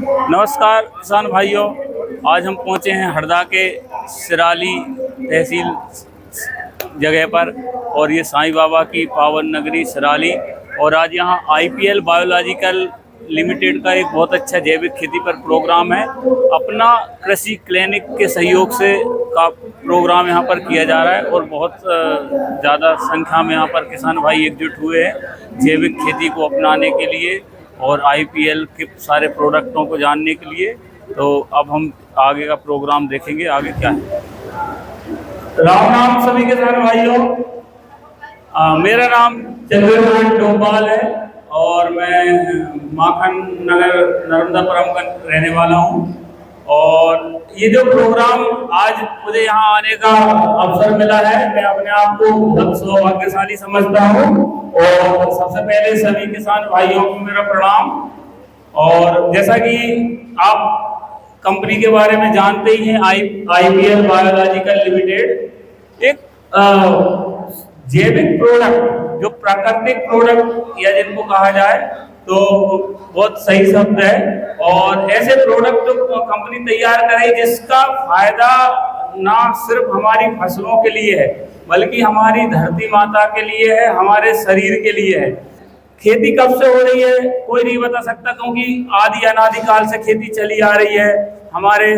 नमस्कार किसान भाइयों, आज हम पहुंचे हैं हरदा के सिराली तहसील जगह पर और ये साईं बाबा की पावन नगरी सिराली। और आज यहाँ IPL बायोलॉजिकल लिमिटेड का एक बहुत अच्छा जैविक खेती पर प्रोग्राम है। अपना कृषि क्लिनिक के सहयोग से का प्रोग्राम यहाँ पर किया जा रहा है और बहुत ज़्यादा संख्या में यहाँ पर किसान भाई एकजुट हुए हैं जैविक खेती को अपनाने के लिए और IPL के सारे प्रोडक्टों को जानने के लिए। तो अब हम आगे का प्रोग्राम देखेंगे, आगे क्या है। राम राम सभी किसान भाइयों, मेरा नाम चंद्रकांत डोभाल है और मैं माखन नगर नर्मदापुरम का रहने वाला हूँ। और ये जो प्रोग्राम आज मुझे यहाँ आने का अवसर मिला है, मैं अपने आप को बहुत सौभाग्यशाली समझता हूँ। और सबसे पहले सभी किसान भाइयों को मेरा प्रणाम। और जैसा कि आप कंपनी के बारे में जानते ही हैं, IPL बायोलॉजिकल लिमिटेड एक जैविक प्रोडक्ट, जो प्राकृतिक प्रोडक्ट या जिनको कहा जाए तो बहुत सही शब्द है। और ऐसे प्रोडक्ट जो कंपनी तैयार करे जिसका फायदा ना सिर्फ हमारी फसलों के लिए है बल्कि हमारी धरती माता के लिए है, हमारे शरीर के लिए है। खेती कब से हो रही है कोई नहीं बता सकता, क्योंकि आदि अनादिकाल से खेती चली आ रही है। हमारे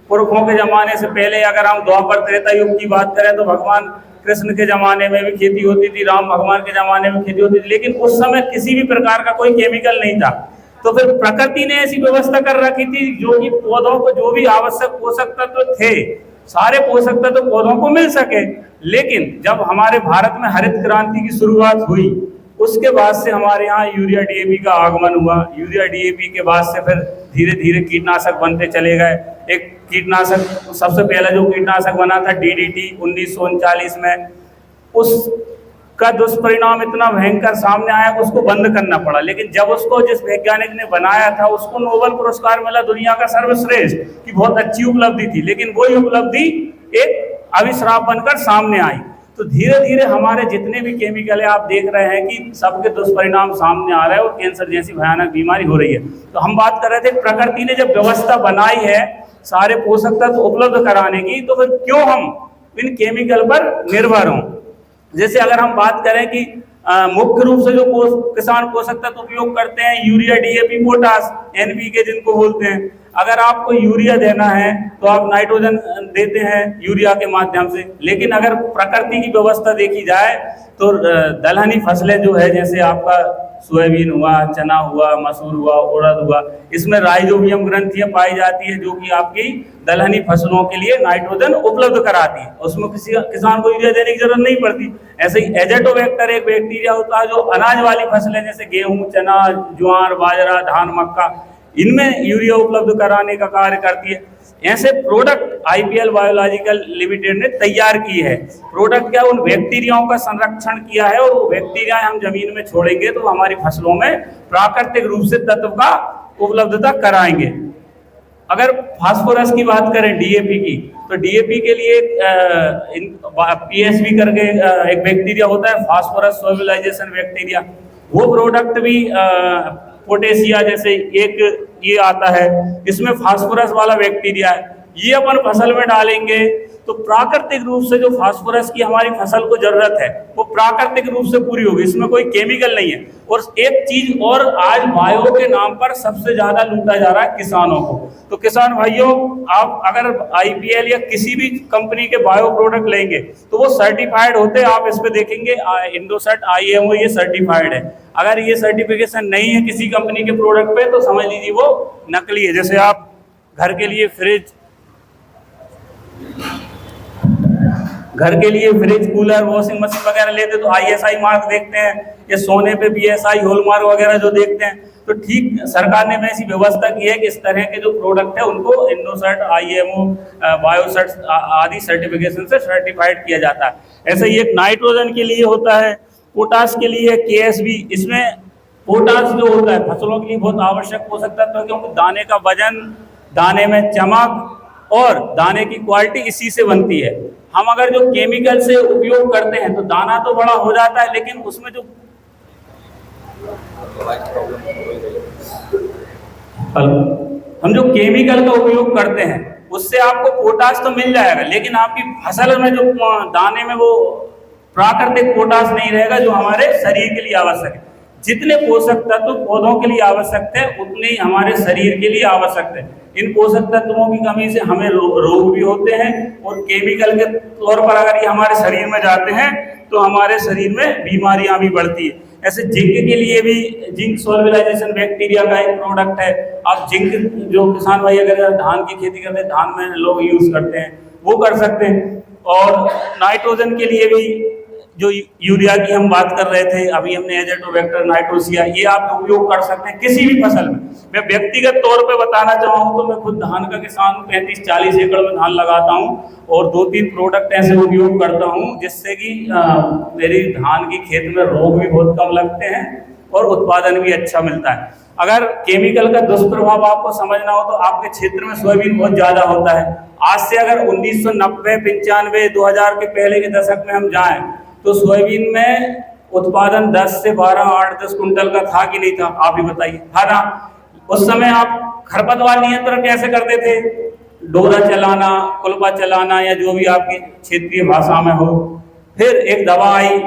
पुरखों के जमाने से पहले अगर हम द्वापर त्रेता युग की बात करें तो भगवान कृष्ण के जमाने में भी खेती होती थी, राम भगवान के जमाने में खेती होती थी, लेकिन उस समय किसी भी प्रकार का कोई केमिकल नहीं था। तो फिर प्रकृति ने ऐसी व्यवस्था कर रखी थी जो कि पौधों को जो भी आवश्यक पोषक तत्व थे, सारे पोषक तत्व पौधों को मिल सके। लेकिन जब हमारे भारत में हरित क्रांति की शुरुआत हुई, उसके बाद से हमारे यहाँ यूरिया DAP का आगमन हुआ। यूरिया DAP के बाद से फिर धीरे धीरे कीटनाशक बनते चले गए। एक कीटनाशक सबसे पहला जो कीटनाशक बना था DDT 1939 में, उसका दुष्परिणाम इतना भयंकर सामने आया कि उसको बंद करना पड़ा। लेकिन जब उसको जिस वैज्ञानिक ने बनाया था उसको नोबेल पुरस्कार मिला, दुनिया का सर्वश्रेष्ठ, की बहुत अच्छी उपलब्धि थी। लेकिन वही उपलब्धि एक अभिश्राप बनकर सामने आई। तो धीरे धीरे हमारे जितने भी केमिकल है आप देख रहे हैं कि सबके दुष्परिणाम सामने आ रहे हैं और कैंसर जैसी भयानक बीमारी हो रही है। तो हम बात कर रहे थे प्रकृति ने जब व्यवस्था बनाई है सारे पोषक तत्व उपलब्ध कराने की, तो फिर क्यों हम इन केमिकल पर निर्भर हों। जैसे अगर हम बात करें कि मुख्य रूप से जो किसान पोषक तत्व उपयोग करते हैं यूरिया DAP पोटास NPK जिनको बोलते हैं। अगर आपको यूरिया देना है तो आप नाइट्रोजन देते हैं यूरिया के माध्यम से। लेकिन अगर प्रकृति की व्यवस्था देखी जाए तो दलहनी फसलें जो है, जैसे आपका सोयाबीन हुआ, चना हुआ, मसूर हुआ, उड़द हुआ, इसमें राइजोबियम ग्रंथियां पाई जाती है जो कि आपकी दलहनी फसलों के लिए नाइट्रोजन उपलब्ध कराती है। उसमें किसी किसान को यूरिया देने की जरूरत नहीं पड़ती। ऐसे ही एजेटोबैक्टर एक बैक्टीरिया होता है जो अनाज वाली फसलें जैसे गेहूं, चना, ज्वार, बाजरा, धान, मक्का, इनमें यूरिया उपलब्ध कराने का कार्य करती है। ऐसे प्रोडक्ट IPL बायोलॉजिकल लिमिटेड ने तैयार की है। प्रोडक्ट क्या, उन बैक्टीरियाओं का संरक्षण किया है और वो बैक्टीरिया हम जमीन में छोड़ेंगे तो हमारी फसलों में प्राकृतिक रूप से तत्व का उपलब्धता कराएंगे। अगर फास्फोरस की बात करें DAP की, तो DAP के लिए PSB करके एक बैक्टीरिया होता है, फास्फोरस सोल्युलाइजेशन बैक्टीरिया। वो प्रोडक्ट भी पोटेशिया जैसे एक ये आता है, इसमें फास्फोरस वाला बैक्टीरिया है, ये अपन फसल में डालेंगे तो प्राकृतिक रूप से जो फास्फोरस की हमारी फसल को जरूरत है वो प्राकृतिक रूप से पूरी होगी। इसमें कोई केमिकल नहीं है। और एक चीज और, आज बायो के नाम पर सबसे ज्यादा लूटा जा रहा है किसानों को। तो किसान भाइयों, आप अगर IPL या किसी भी कंपनी के बायो प्रोडक्ट लेंगे तो वो सर्टिफाइड होते हैं। आप इस पे देखेंगे इंडोसर्ट IMO ये सर्टिफाइड है। अगर ये सर्टिफिकेशन नहीं है किसी कंपनी के प्रोडक्ट पे तो समझ लीजिए वो नकली है। जैसे आप घर के लिए फ्रिज, कूलर, वॉशिंग मशीन वगैरह लेते तो ISI मार्क देखते हैं, या सोने पे BSI हॉलमार्क वगैरह जो देखते हैं। तो ठीक सरकार ने ऐसी व्यवस्था की है कि इस तरह के जो प्रोडक्ट है उनको इंडोसर्ट, IMO, बायोसर्ट आदि सर्टिफिकेशन से सर्टिफाइड किया जाता है। ऐसे ही एक नाइट्रोजन के लिए होता है, पोटास के लिए KSB। इसमें पोटास जो होता है फसलों के लिए बहुत आवश्यक पोषक तत्व है, क्योंकि दाने का वजन, दाने में चमक और दाने की क्वालिटी इसी से बनती है। हम अगर जो केमिकल से उपयोग करते हैं तो दाना तो बड़ा हो जाता है, लेकिन उसमें जो हम जो केमिकल का उपयोग करते हैं उससे आपको पोटाश तो मिल जाएगा, लेकिन आपकी फसल में जो दाने में वो प्राकृतिक पोटाश नहीं रहेगा जो हमारे शरीर के लिए आवश्यक है। जितने पोषक तत्व पौधों के लिए आवश्यक है उतने ही हमारे शरीर के लिए आवश्यक है। इन पोषक तत्वों की कमी से हमें रोग भी होते हैं, और केमिकल के तौर पर अगर ये हमारे शरीर में जाते हैं तो हमारे शरीर में बीमारियां भी बढ़ती है। ऐसे जिंक के लिए भी जिंक सोल्बिलाइजेशन बैक्टीरिया का एक प्रोडक्ट है। आप जिंक जो किसान भाई अगर धान की खेती करते हैं, धान में लोग यूज करते हैं, वो कर सकते हैं। और नाइट्रोजन के लिए भी जो यूरिया की हम बात कर रहे थे, अभी हमने एजेटोबैक्टर, नाइट्रोसिया, ये आप उपयोग कर सकते हैं किसी भी फसल में। मैं व्यक्तिगत तौर पे बताना चाहूँ तो मैं खुद धान का किसान हूँ, 35-40 एकड़ में धान लगाता हूँ और 2-3 प्रोडक्ट ऐसे उपयोग करता हूँ जिससे कि मेरी धान की खेत में रोग भी बहुत कम लगते हैं और उत्पादन भी अच्छा मिलता है। अगर केमिकल का दुष्प्रभाव आपको समझना हो तो आपके क्षेत्र में सोयाबीन बहुत ज्यादा होता है। आज से अगर 1990, 95, 2000 के पहले के दशक में हम जाएं तो सोयाबीन में उत्पादन 10 से 12, 8-10 कुंटल का था कि नहीं था, आप ही बताइए, था ना? उस समय आप खरपतवार नियंत्रण कैसे करते थे? डोरा चलाना, कुलपा चलाना, या जो भी आपकी क्षेत्रीय भाषा में हो। फिर एक दवा आई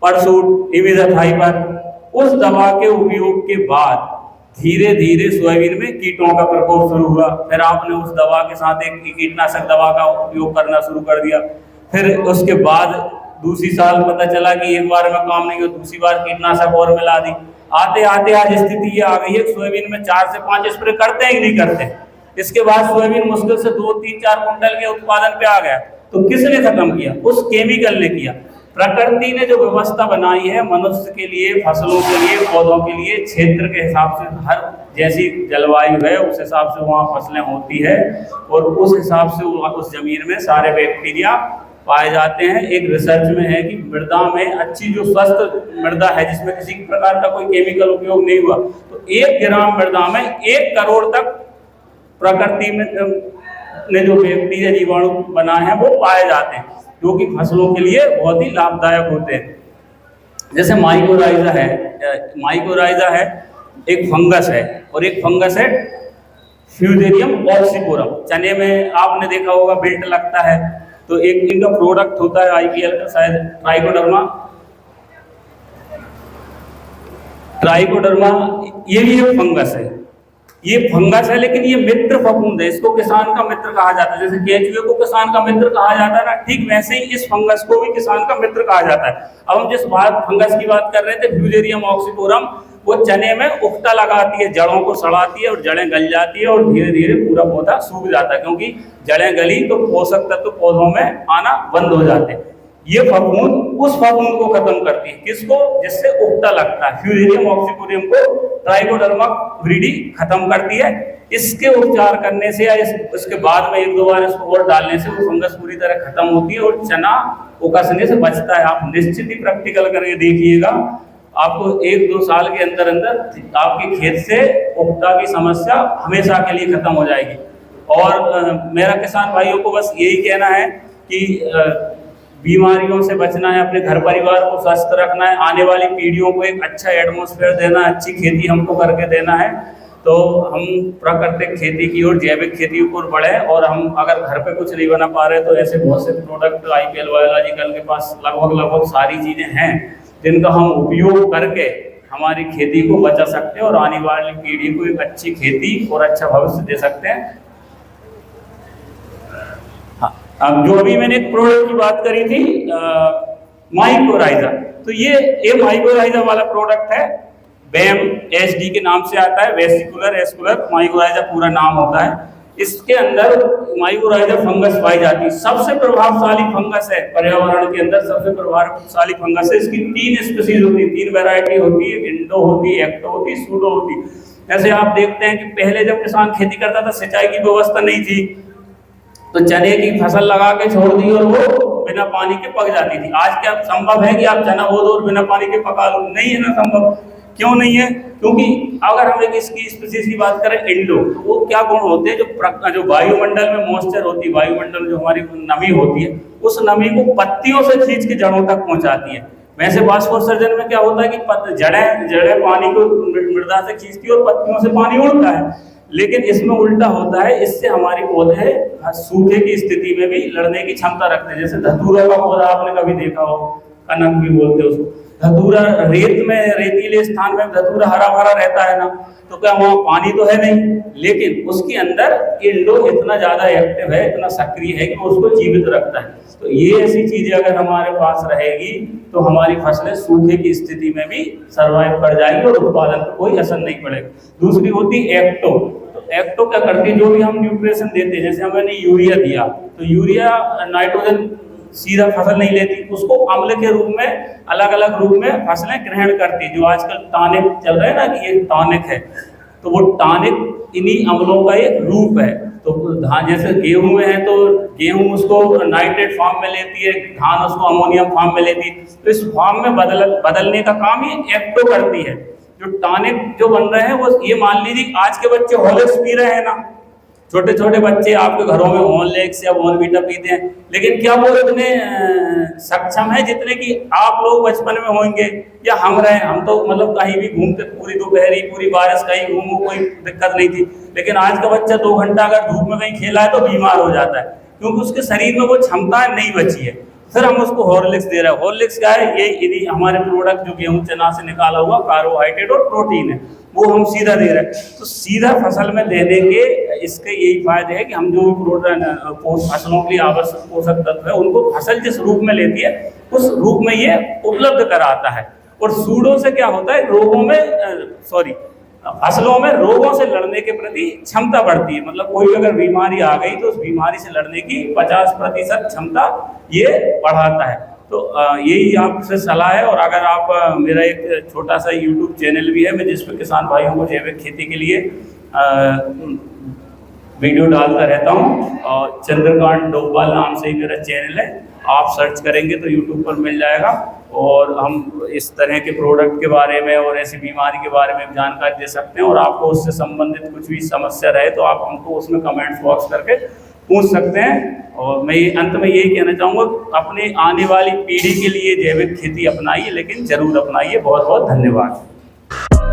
परसूट, इमिडाक्लोप्रिड, उस दवा के उपयोग के बाद धीरे धीरे सोयाबीन में कीटों का प्रकोप शुरू हुआ। फिर आपने उस दवा के साथ एक कीटनाशक दवा का उपयोग करना शुरू कर दिया। फिर उसके बाद दूसरी साल पता चला कि एक बार में काम नहीं हुआ, दूसरी बार कीटनाशक और मिला दी। आते आते आज स्थिति ये आ गई है सोयाबीन में 4 से 5 स्प्रे करते हैं कि नहीं करते। इसके बाद सोयाबीन मुश्किल से 2, 3, 4 कुंटल के उत्पादन पे आ गया। तो किसने खत्म किया? उस केमिकल ने किया। प्रकृति ने जो व्यवस्था बनाई है मनुष्य के लिए, फसलों के लिए, पौधों के लिए, क्षेत्र के हिसाब से, हर जैसी जलवायु है उस हिसाब से वहाँ फसलें होती है और उस हिसाब से उस जमीन में सारे बैक्टीरिया पाए जाते हैं। एक रिसर्च में है कि मृदा में अच्छी जो स्वस्थ मृदा है जिसमें किसी प्रकार का कोई केमिकल उपयोग नहीं हुआ, तो 1 ग्राम मृदा में 1 करोड़ तक प्रकृति में ने जो बैक्टीरिया जीवाणु बनाए हैं वो पाए जाते हैं, जो कि फसलों के लिए बहुत ही लाभदायक होते हैं। जैसे माइकोराइजा है एक फंगस है, और एक फंगस है फ्यूजेरियम ऑक्सीपोरम। चने में आपने देखा होगा बिल्ट लगता है, तो एक इनका प्रोडक्ट होता है IPL का, शायद ट्राइकोडर्मा, ये भी एक फंगस है। ये फंगस है लेकिन ये मित्र फफूंद है, इसको किसान का मित्र कहा जाता है। जैसे केंचुए को किसान का मित्र कहा जाता है ना, ठीक वैसे ही इस फंगस को भी किसान का मित्र कहा जाता है। अब हम जिस फंगस की बात कर रहे थे, फ्यूजेरियम ऑक्सीपोरम, वो चने में उकटा लगाती है, जड़ों को सड़ाती है और जड़ें गल जाती है और धीरे धीरे पूरा पौधा सूख जाता है, क्योंकि जड़ें गली तो पोषक तत्व पौधों में आना बंद हो जाते हैं। ये फफूंद उस फफूंद को खत्म करती है, किसको? जिससे उकटा लगता है। फ्यूजेरियम ऑक्सीपोरम को ट्राइकोडर्मा विरिडी खत्म करती है। इसके उपचार करने से या इसके बाद में 1-2 बार इसको और डालने से वो फंगस पूरी तरह खत्म होती है और चना उकसने से बचता है। आप निश्चित ही प्रैक्टिकल करके देखिएगा, आपको 1-2 साल के अंदर अंदर आपके खेत से उकटा की समस्या हमेशा के लिए खत्म हो जाएगी। और मेरा किसान भाइयों को बस यही कहना है कि बीमारियों से बचना है, अपने घर परिवार को स्वस्थ रखना है, आने वाली पीढ़ियों को एक अच्छा एटमॉस्फेयर देना है, अच्छी खेती हमको करके देना है। तो हम प्राकृतिक खेती की और जैविक खेती की ओर बढ़े, और हम अगर घर पे कुछ नहीं बना पा रहे तो ऐसे बहुत से प्रोडक्ट IPL बायोलॉजिकल के पास लगभग सारी चीज़ें हैं जिनका हम उपयोग करके हमारी खेती को बचा सकते हैं और आने वाली पीढ़ी को एक अच्छी खेती और अच्छा भविष्य दे सकते हैं। अब जो अभी मैंने एक प्रोडक्ट की बात करी थी माइकोराइजा, तो ये माइकोराइजा वाला प्रोडक्ट है, BAM SD के नाम से आता है, वेसिकुलर एस्कुलर माइकोराइजा पूरा नाम होता है। इसके अंदर माइकोराइजा फंगस पाई जाती है, सबसे प्रभावशाली फंगस है पर्यावरण के अंदर, सबसे प्रभावशाली फंगस है। इसकी 3 स्पीसीज होती है, 3 वैरायटी होती है, इंडो होती है, एक्टो होती है, सूडो होती है। ऐसे आप देखते हैं कि पहले जब किसान खेती करता था सिंचाई की व्यवस्था नहीं थी, तो चने की फसल लगा के छोड़ दी और वो बिना पानी के पक जाती थी। आज क्या संभव है कि आप चना बो दो और बिना पानी के पका लो? नहीं है ना संभव। क्यों नहीं है? क्योंकि अगर हम एक इसकी स्पीसीज की बात करें इंडो, तो वो क्या गुण होते हैं, जो वायुमंडल में मॉइस्चर होती है, वायुमंडल जो हमारी नमी होती है, उस नमी को पत्तियों से खींच के जड़ों तक पहुंचाती है। वैसे बाष्पोत्सर्जन में क्या होता है कि जड़ें पानी को मृदा से खींचती है और पत्तियों से पानी उड़ता है, लेकिन इसमें उल्टा होता है। इससे हमारी पौधे सूखे की स्थिति में भी लड़ने की क्षमता रखते हैं। जैसे धतूरा का पौधा आपने कभी देखा हो, कनक भी बोलते हैं उसको। धतूरा रेत में, रेतीले स्थान में धतूरा हरा भरा रहता है ना, तो क्या वहाँ पानी तो है नहीं, लेकिन उसके अंदर इंडो इतना ज्यादा एक्टिव है, इतना सक्रिय है कि वो उसको जीवित रखता है। तो ये ऐसी चीजें अगर हमारे पास रहेगी तो हमारी फसलें सूखे की स्थिति में भी सर्वाइव कर जाएगी और उत्पादन पर कोई असर नहीं पड़ेगा। दूसरी होती एक्टो। तो एक्टो क्या करती है, जो भी हम न्यूट्रिशन देते हैं, जैसे हमने यूरिया दिया तो यूरिया नाइट्रोजन सीधा फसल नहीं लेती, उसको अम्ल के रूप में, अलग अलग रूप में फसलें ग्रहण करती है। जो आजकल टॉनिक चल रहा है ना कि ये टॉनिक है, तो वो टॉनिक इन्हीं अम्लों का एक रूप है। तो धान जैसे गेहूं में है तो गेहूं उसको नाइट्रेट फॉर्म में लेती है, धान उसको अमोनियम फॉर्म में लेती है। तो इस फॉर्म में बदलने का काम ये एक्टो करती है। जो टॉनिक जो बन रहे हैं वो, ये मान लीजिए आज के बच्चे हॉर्लिक्स पी रहे हैं ना, छोटे छोटे बच्चे आपके घरों में हॉर्लिक्स या बॉर्नवीटा पीते हैं, लेकिन क्या वो इतने सक्षम है जितने कि आप लोग बचपन में होंगे या हम रहे। हम तो मतलब कहीं भी घूमते, पूरी दोपहरी पूरी बारिश कहीं घूमो कोई दिक्कत नहीं थी, लेकिन आज का बच्चा 2 घंटा अगर धूप में कहीं खेला है तो बीमार हो जाता है, क्योंकि उसके शरीर में वो क्षमता नहीं बची है। फिर हम उसको हॉर्लिक्स दे रहे हैं। हॉर्लिक्स क्या है, ये हमारे प्रोडक्ट जो गेहूं चना से निकाला हुआ कार्बोहाइड्रेट और प्रोटीन है, वो हम सीधा दे रहे हैं। तो सीधा फसल में दे देंगे, इसके यही फायदे है कि हम जो भी प्रोटीन फसलों के लिए आवश्यक पोषक तत्व है उनको फसल जिस रूप में लेती है उस रूप में ये उपलब्ध कराता है। और सूडों से क्या होता है, फसलों में रोगों से लड़ने के प्रति क्षमता बढ़ती है। मतलब कोई अगर बीमारी आ गई तो उस बीमारी से लड़ने की 50% क्षमता ये बढ़ाता है। तो यही आपसे सलाह है। और अगर आप, मेरा एक छोटा सा यूट्यूब चैनल भी है, मैं जिस पे किसान भाइयों को जैविक खेती के लिए वीडियो डालता रहता हूँ, और चंद्रकांत डोभाल नाम से ही मेरा चैनल है। आप सर्च करेंगे तो यूट्यूब पर मिल जाएगा। और हम इस तरह के प्रोडक्ट के बारे में और ऐसी बीमारी के बारे में जानकारी दे सकते हैं। और आपको उससे संबंधित कुछ भी समस्या रहे तो आप हमको उसमें कमेंट बॉक्स करके पूछ सकते हैं। और मैं अंत में यही कहना चाहूँगा, अपने आने वाली पीढ़ी के लिए जैविक खेती अपनाइए, लेकिन ज़रूर अपनाइए। बहुत बहुत धन्यवाद।